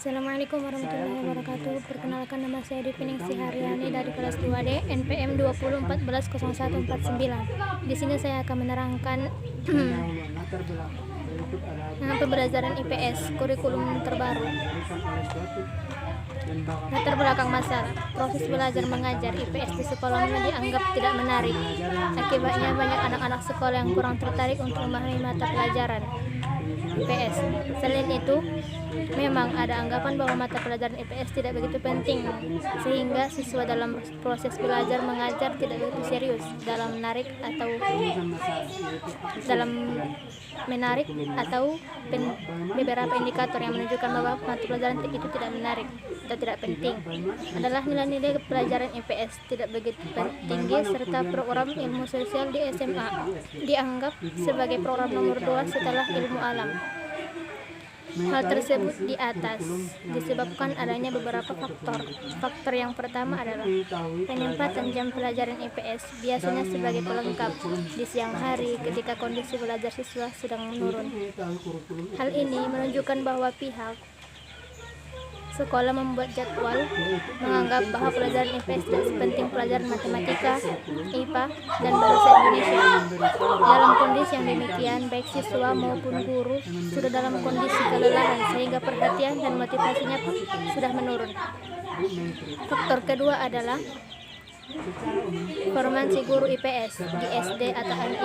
Assalamualaikum warahmatullahi wabarakatuh. Perkenalkan, nama saya Deviningsi Haryani dari kelas 2D NPM 20140149. Di sini saya akan menerangkan pembelajaran IPS kurikulum terbaru. Latar belakang masalah, proses belajar mengajar IPS di sekolahnya dianggap tidak menarik. Akibatnya banyak anak-anak sekolah yang kurang tertarik untuk memahami mata pelajaran IPS. Selain itu, memang ada anggapan bahwa mata pelajaran IPS tidak begitu penting, sehingga siswa dalam proses belajar mengajar tidak begitu serius dalam menarik atau beberapa indikator yang menunjukkan bahwa mata pelajaran itu tidak menarik atau tidak penting adalah nilai-nilai pelajaran IPS tidak begitu tinggi, serta program ilmu sosial di SMA dianggap sebagai program nomor 2 setelah ilmu alam. Hal tersebut di atas disebabkan adanya beberapa faktor. Faktor yang pertama adalah penempatan jam pelajaran IPS biasanya sebagai pelengkap di siang hari ketika kondisi belajar siswa sedang menurun. Hal ini menunjukkan bahwa pihak sekolah membuat jadwal menganggap bahwa pelajaran IPS tidak sepenting pelajaran matematika, IPA, dan bahasa Indonesia. Dalam kondisi yang demikian, baik siswa maupun guru sudah dalam kondisi kelelahan sehingga perhatian dan motivasinya sudah menurun. Faktor kedua adalah formansi guru IPS di SD atau MI.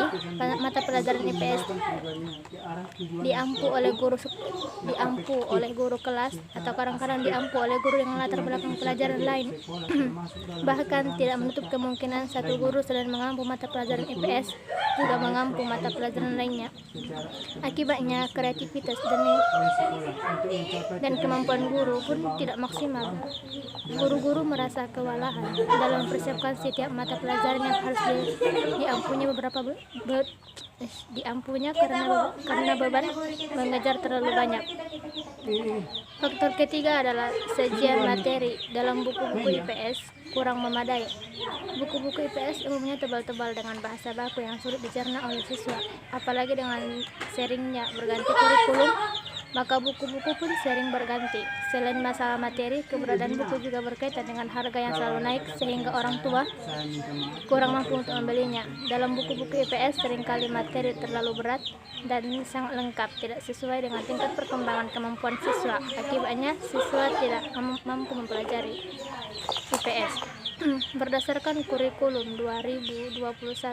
Mata pelajaran IPS diampu oleh guru kelas atau kadang-kadang diampu oleh guru yang latar belakang pelajaran lain. Bahkan tidak menutup kemungkinan satu guru selain mengampu mata pelajaran IPS juga mengampu mata pelajaran lainnya. Akibatnya kreativitas dan kemampuan guru pun tidak maksimal. Guru-guru merasa kewalahan dalam mempersiapkan setiap mata pelajaran yang harus diampunya karena beban mengajar terlalu banyak. Faktor ketiga adalah sajian materi dalam buku-buku IPS kurang memadai. Buku-buku IPS umumnya tebal-tebal dengan bahasa baku yang sulit dicerna oleh siswa. Apalagi dengan seringnya berganti kurikulum, maka buku-buku pun sering berganti. Selain masalah materi, keberadaan buku juga berkaitan dengan harga yang selalu naik sehingga orang tua kurang mampu untuk membelinya. Dalam buku-buku IPS seringkali materi terlalu berat dan sangat lengkap, tidak sesuai dengan tingkat perkembangan kemampuan siswa. Akibatnya siswa tidak mampu mempelajari IPS. Berdasarkan kurikulum 2021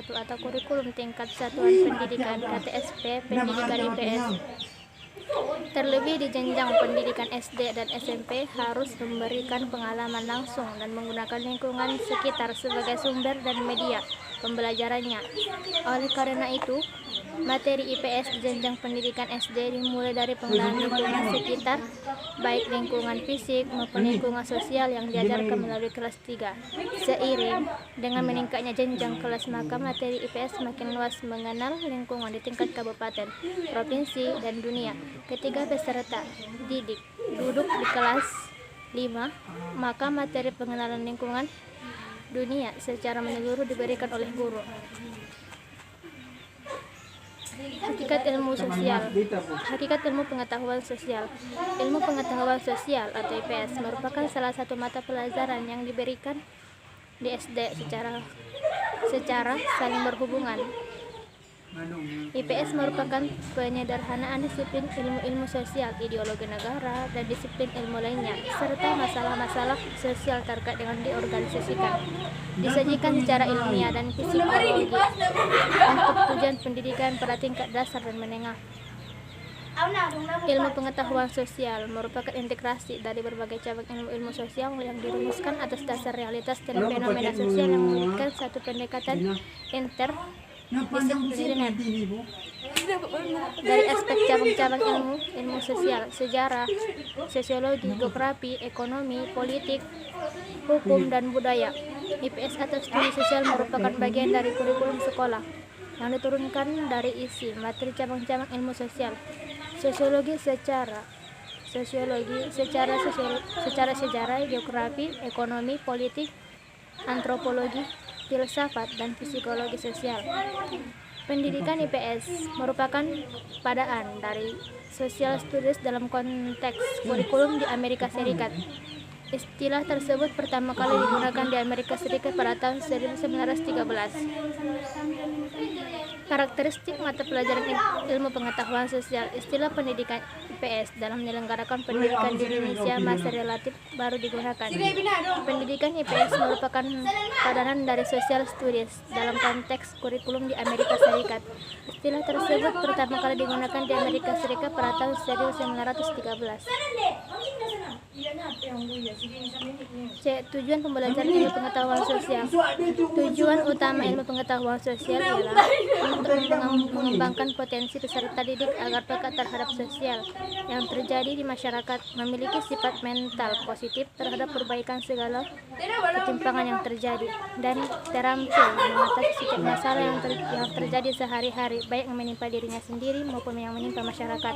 atau kurikulum tingkat satuan pendidikan KTSP pendidikan IPS, terlebih di jenjang pendidikan SD dan SMP harus memberikan pengalaman langsung dan menggunakan lingkungan sekitar sebagai sumber dan media pembelajarannya. Oleh karena itu, materi IPS di jenjang pendidikan SD dimulai dari pengenalan lingkungan sekitar, baik lingkungan fisik maupun lingkungan sosial yang diajarkan melalui kelas 3. Seiring dengan meningkatnya jenjang kelas, maka materi IPS semakin luas mengenal lingkungan di tingkat kabupaten, provinsi, dan dunia. Ketika peserta didik duduk di kelas 5, maka materi pengenalan lingkungan dunia secara menyeluruh diberikan oleh guru. Hakikat ilmu sosial. Hakikat ilmu pengetahuan sosial. Ilmu pengetahuan sosial atau IPS merupakan salah satu mata pelajaran yang diberikan di SD secara saling berhubungan. IPS merupakan penyederhanaan disiplin ilmu-ilmu sosial, ideologi negara, dan disiplin ilmu lainnya, serta masalah-masalah sosial terkait dengan diorganisasikan. Disajikan secara ilmiah dan psikologi untuk tujuan pendidikan pada tingkat dasar dan menengah. Ilmu pengetahuan sosial merupakan integrasi dari berbagai cabang ilmu-ilmu sosial yang dirumuskan atas dasar realitas dan fenomena sosial yang memiliki satu pendekatan interdisipliner dari aspek cabang-cabang ilmu sosial, sejarah, sosiologi, geografi, ekonomi, politik, hukum, dan budaya. IPS atau studi sosial merupakan bagian dari kurikulum sekolah yang diturunkan dari isi materi cabang-cabang ilmu sosial. Sosiologi secara sejarah, geografi, ekonomi, politik, antropologi, filsafat, dan psikologi sosial. Pendidikan IPS merupakan padaan dari Social Studies dalam konteks kurikulum di Amerika Serikat. Istilah tersebut pertama kali digunakan di Amerika Serikat pada tahun 1913. Karakteristik mata pelajaran ilmu pengetahuan sosial. Istilah pendidikan IPS dalam menyelenggarakan pendidikan di Indonesia masih relatif baru digunakan. Pendidikan IPS merupakan padanan dari Social Studies dalam konteks kurikulum di Amerika Serikat. Istilah tersebut pertama kali digunakan di Amerika Serikat pada tahun 1913. C. Tujuan pembelajaran ilmu pengetahuan sosial. Tujuan utama ilmu pengetahuan sosial ialah untuk mengembangkan potensi peserta didik agar peka terhadap sosial yang terjadi di masyarakat, memiliki sifat mental positif terhadap perbaikan segala ketimpangan yang terjadi, dan terampil mengatasi setiap masalah yang terjadi sehari-hari, baik yang menimpa dirinya sendiri maupun yang menimpa masyarakat.